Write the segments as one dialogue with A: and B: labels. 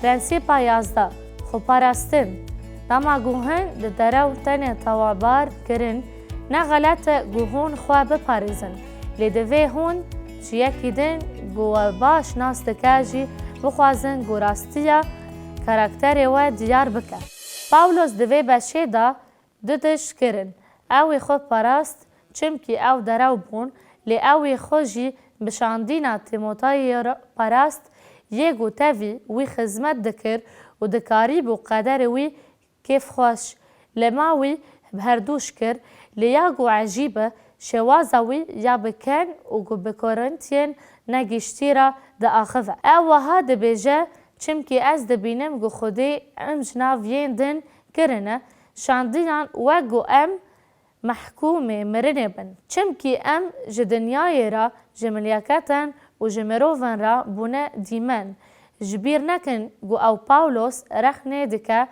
A: پرنسیپا 11 خو پاراستن دما گوهن د درو تن توابار کرن نه غلط گوهون خواه بپارزن لی دوی هون چی یکی دن گوه باش ناس دکاجی بخوازن گو راستیا کاراکتر و دیار بکه. پاولوس دوی بشه دا ددش کرن اوی خود پاراست چمکی او درو بون لی اوی خوشی بشاندینا تیموتای پاراست یگو تاوی وی خزمت دکر و دکاری بو قدر وی کیف خوش لما وی بهردوش کر لیاگو عجیبه شوازوی یا بکن و گو بکورنتین نگیشتی را دا آخوه. اوها دبیجه چمکی از دبینم گو خودی ام جناوین دن کرنه شاندینان وگو ام محکوم مرنه بن. چمکی ام جدنیای را جملیاکتن و جمروفن را بونه دیمن. جبیر نکن گو او پاولوس رخنه دکه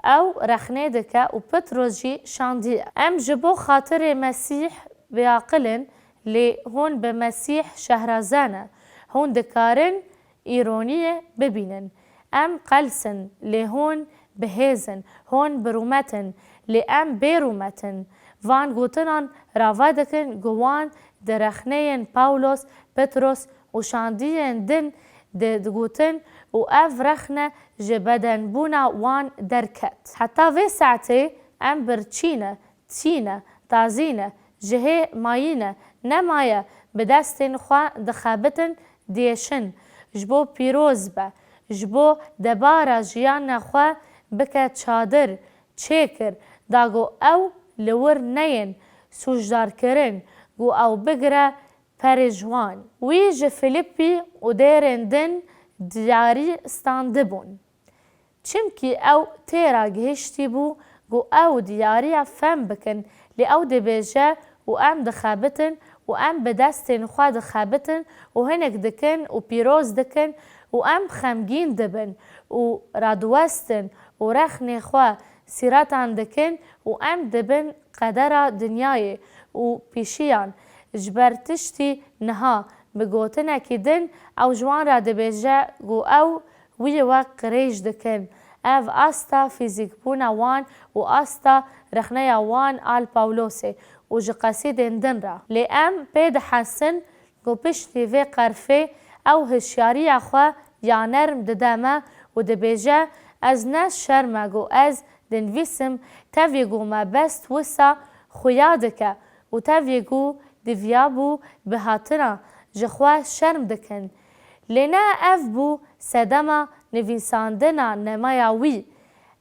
A: او رخنه دکه و پتروس جی شاندیه. ام جبو خاطر مسیح بیاقلن لی هون به مسیح شهرازانه. هون دکارن ایرونیه ببینن. ام قلسن لی هون بهیزن. هون برومتن لی ام بیرومتن. وان گوتنان راوادکن گوان درخنین پاولوس پتروس و شاندیین دن دگوتن و اف رخنه جبدن بونا وان درکت. حتی وی ساعتی ام برچینه تینه تازینه جهه ماینه نمایه بدستین خواه دخابتن دیشن جبو پیروز به جبو دبارا جیان خواه بکه چادر چیکر داگو او لور نین سوجدار کرن گو او بگره پرجوان. وی جه فیلیپی و دیرن دن دیاری ستانده بون. چمکی او تیرا گهشتی بو گو او دیاری فهم بکن لی او دبیجه و ام دخابتن و ام بدستین خواه دخابتن و هنک دکن و پیروز دکن و ام خمگین دبن و رادوستن و رخن خواه سیراتان دکن و ام دبن قدر دنیای و پیشیان جبرتشتی نها بگوتنه که دن او جوان را دبیجه گو او وی وقت ریج دکن او آستا فیزیک بونا وان و آستا رخنه وان آل پاولوسه و جه قصیدن دن را لی ام پید حسن گو پشتی وی قرفه او هشیاری اخوا یا نرم ددامه و دبیجه از نس شرمه گو از دنویسم تاوی گو ما بست وسا خویادکه و تاوی گو دیویابو به هاتنا جخوا شرم دکن. لینا اف بو سدما نویساندنا نمایاوی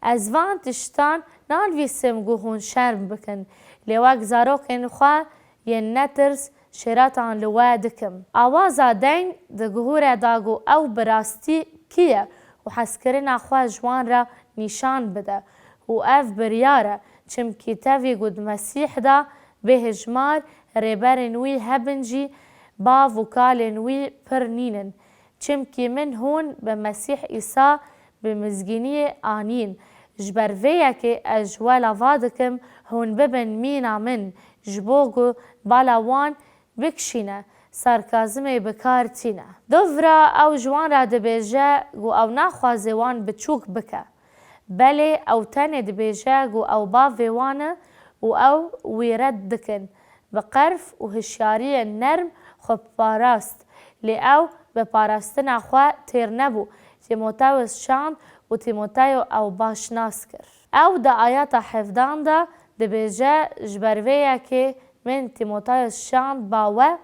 A: از وان تشتان نانویسم گو هون شرم بکن لیواک زاروکن خوا ین نترس شراتان لوا دکم. آوازا دین دگهور داگو او براستی کیه و حسکرنا خوا جوان را نشان بده و اف بریاره چمکی تاوی گود مسیح دا به هجمار ریبرنوی هبنجی با وکالنوی پرنینن چمکی من هون به مسیح ایسا به مزگینی آنین جبرویه که اجوالا وادکم هون ببن مینا من جبوگو بالاوان بکشینه سارکازم بکار تینه. دوورا او جوان را دبیجه گو او ناخوازه وان بچوک بکه بله او تنه دبیجه گو او باویوانه و او ویرد دکن بقرف و هشیاری نرم خب پاراست لی او به پاراستن خواه تیر نبو تیموتایوس شاند و تیموتایو او باشناس کر. او دا آیات حفظان دا دبیجه جبرویه که من تیموتایوس شاند باوه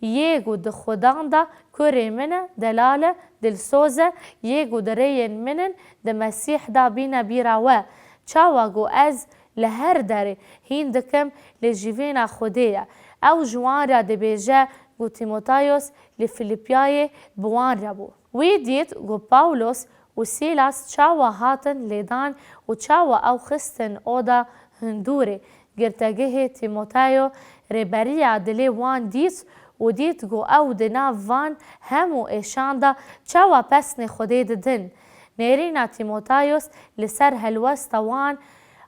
A: یگو د خودان دا کری منه دلاله دلسوزه یگو درین منن د مسیح دا بینا بیراوه چاواگو از لهر داره هین دکم لجیوینا خودیه او جوان را دبیجه گو تیموتایوس لفیلیپیای بوان را بو. وی دید گو پاولوس و سیلاس چاوا هاتن لیدان و چاوا او خستن اودا هندوره گرتگه تیموتایو ریبری عدلی وان دید و دید گو او دنا وان همو ایشان دا چاوا پسن خودی ددن. نیرینا تیموتایوس لسر هلوست وان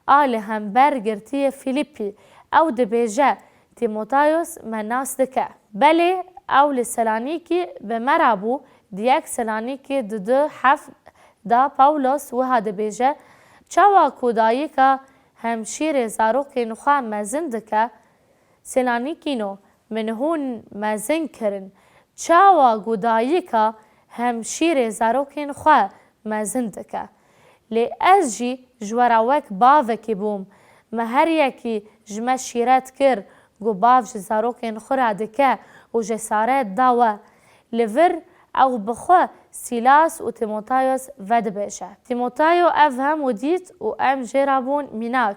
A: آل همبر گرتی فیلیپی او دبیجه تیموتایوس مناس دکه. بله او لسلانیکی به مرابو دیک سلانیکی دو هفت دا پاولوس وها دبیجه چاوا کودایی که همشیر زاروکین خواه مزن دکه سلانیکینو من هون مزن کرن چاوا کودایی که همشیر زاروکین خواه مزن دکه لی از جی جوراوک باوکی بوم مهر یکی جمع شیرت کر گو باو جزاروکین خورا دکه و جسارت داوه لور او بخوا سیلاس و تیموتایوس ود بشه. تیموتایو اف هم ودیت و ام جرابون میناک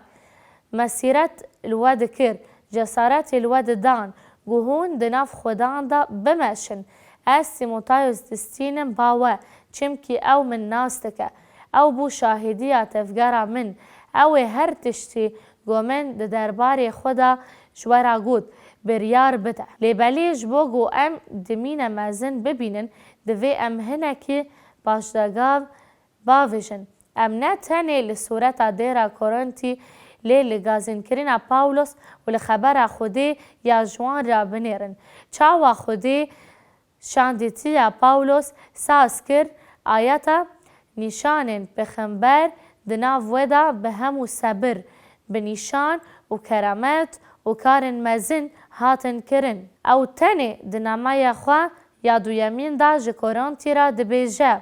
A: مسیرت الود کر جسارت الود دان گوهون دناف خودان دا بمشن از تیموتایوس دستینم باوه چمکی او من ناستکه او بو شاهدیات افگارا من او هر تشتی گومن ده دربار خدا جوارا گود بریار بده لیبلیش بو گو ام دمین مزن ببینن دوی ام هنکی باشدگاو باویجن ام نه تنه لصورت دیرا کورنتی لی لگازین کرین پاولوس و لخبر خودی یا جوان را بنیرن چاوا خودی شاندیتی پاولوس ساز کر آیتا نشان پیغمبر دناو ودا به همو صبر به نشان و کرامت و کارن مزن هاتن کرن او تنه دنامای خواه یا دویمین دا جکورانتی را دبیجه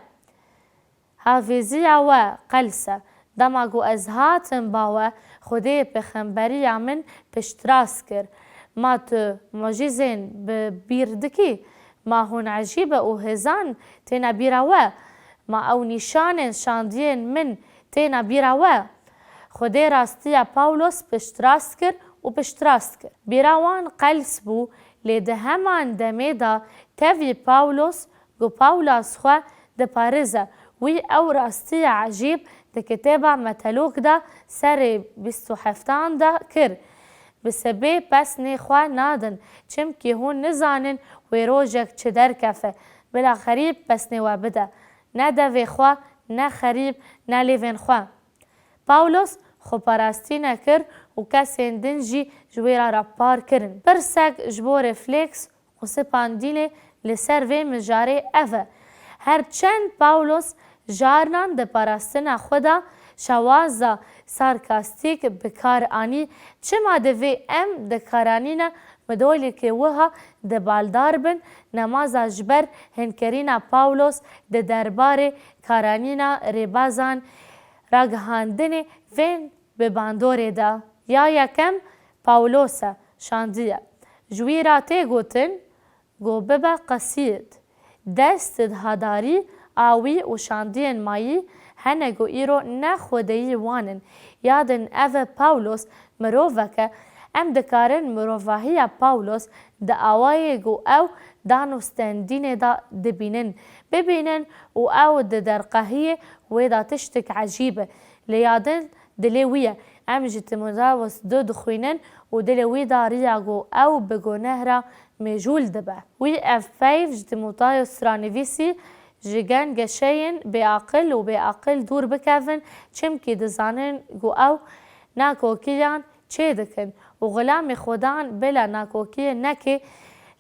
A: حافظی و قلسه دماغو از هاتن باوه خودی پیغمبری من پشتراس کر ما تو معجزین بیردکی ما هون عجیبه و هزان تینا بیراوه ما او نشان شاندین من تینا بیراوه خودی راستی پاولوس پشتراس کر و پشتراس کر بیراوان قلس بو لیده همان دمه دا تاوی پاولوس گو پاولاس خواه ده پارزه وی او راستی عجیب ده کتابه متلوک دا سر 27 دا کر بسبه پس نخواه نادن چم که هون نزانن وی روژک چه در کفه بلا خریب پس نوا بده نه دوی خواه نه خریب نه لیوین خواه پاولوس خو پراستی نکر و کسی دنجی جویرا را پار کرن پرسک جبو رفلکس و سپاندیل لسر و مجاره اوه هرچند پاولوس جارنان ده پراستن خدا شوازا سارکاستیک بکار آنی چما دوی ام ده کارانینا مدولی که وها ده بالدار بن نمازا جبر هنکرینا پاولوس ده دربار کارانینا ریبازان راگهاندن وین به باندوره دا یا یکم پاولوسا شاندیه جویرا تی گوتن گو ببا قصید دست هداری آوی و شاندین مایی هنگو ایرو نخودهی وانن یادن او پاولوس مروفکه ام دکارن مروفاهی پاولوس دا آوای گو او دانوستندین دا دبینن ببینن و او دا درقهی و دا تشتک عجیبه لیادن دلیویه ام جتموزاوس دو دخوینن و دلیوی دا ریاگو او بگو نهرا مجول دبه وی اف 5 جتموتایوس رانویسی جگن گشین بیعقل و بیعقل دور بکفن چم که دزانن گو او ناکوکیان چه دکن و غلام خودان بلا ناکوکی نکه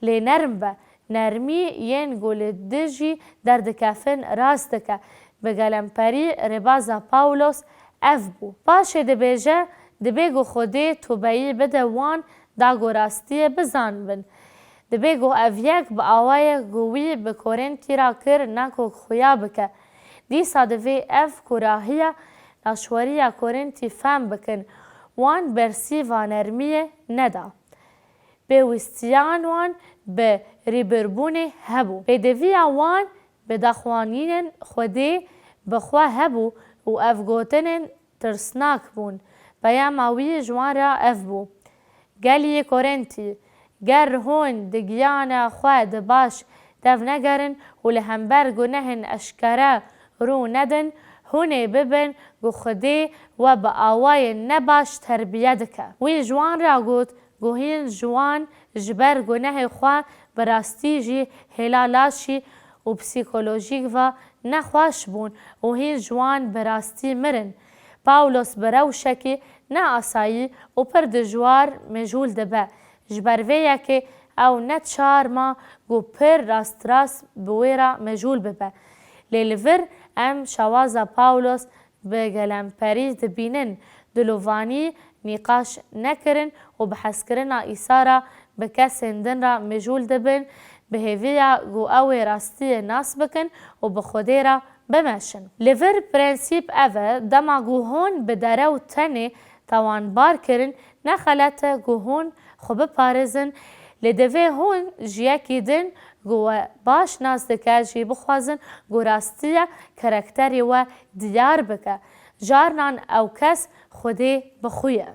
A: لی نرم به نرمی ین گول دجی در دکفن راست دکه بگلم پری ربازا پاولوس اف بو باشه دبیجه دبیگو خودی توبایی بده وان دا گو راستی بزان بن دبیگو اویک با آوای گوی بکورنتی را کر نکو خویا بکه دیسا دوی اف کراهیه نشوریه کورنتی فهم بکن وان برسی و نرمیه ندا به وستیان وان به ریبربون هبو به دوی وان به دخوانین خودی بخوا هبو و افگوتنن ترسناک بون بیا ماوی جوان را اف بو گلی کورنتی گر هون دگیان خواه باش دف نگرن و لهمبر گو نهن اشکره رو ندن هونه ببن گو خودی و با آوای نباش تربیه دکه وی جوان را گوت گو هین جوان جبر گو نه خواه براستی جی هلالاشی و پسیکولوژیک و نخواش بون و هین جوان براستی مرن پاولوس بروشکی نه آسایی و پر دجوار مجول دبه جبرویه که او نه چار ما گو پر راست راست بویرا مجول ببه لیلور ام شوازا باولوس بگلمپری دبینن دلووانی نیقاش نکرن و بحثکرنا ایسارا بکسندن را مجول دبن بهویا گو اوی راستی ناس بکن و بخوده را بمشن. لیور پرنسیپ اوه دما گوهون بداره و تنه توانبار کرن نخلت گوهون خوب پارزن لدوه هون جیاکی دن گو باش ناز دکه جی بخوازن گو راستیه کرکتری و دیار بکه جارنان او کس خوده بخویه.